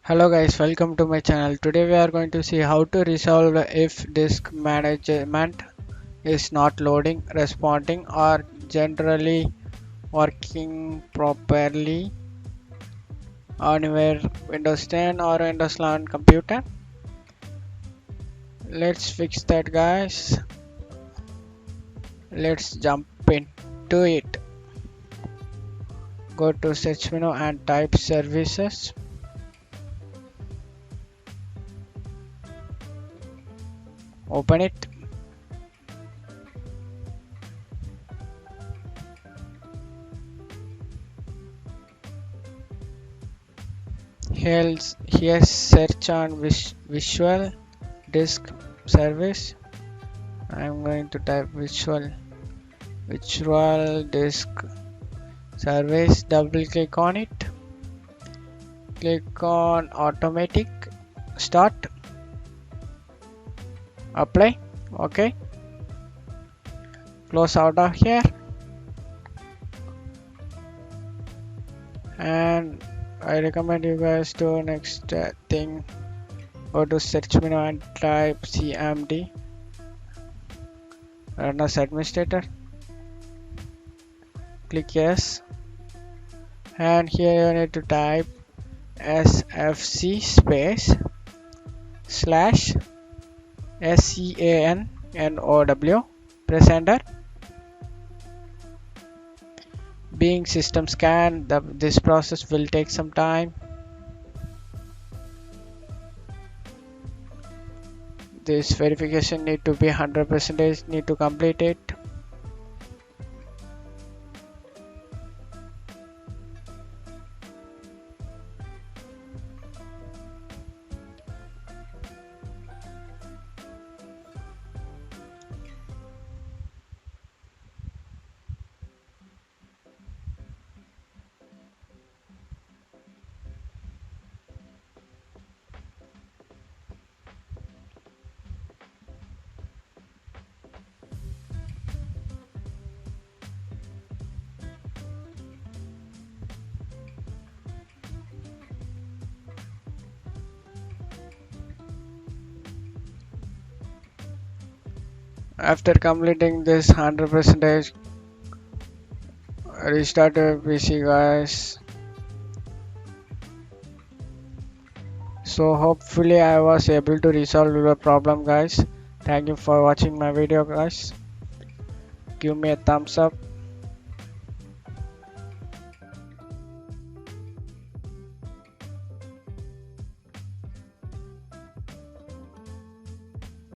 Hello guys, welcome to my channel. Today we are going to see how to resolve if disk management is not loading, responding or generally working properly on your Windows 10 or Windows 11 computer. Let's fix that guys. Let's jump into it. Go to search menu and type services. Open it. Here's search on visual disk service. I'm going to type visual disk service. Double click on it. Click on automatic start. Apply. Okay. Close out of here. And I recommend you guys to next thing. Go to search menu and type cmd run as administrator. Click yes, and here you need to type sfc space slash scannow. Press enter. Being system scan, this process will take some time. This verification need to be 100%, need to complete it. After completing this 100%, restart your PC guys. So hopefully I was able to resolve your problem guys. Thank you for watching my video guys. Give me a thumbs up.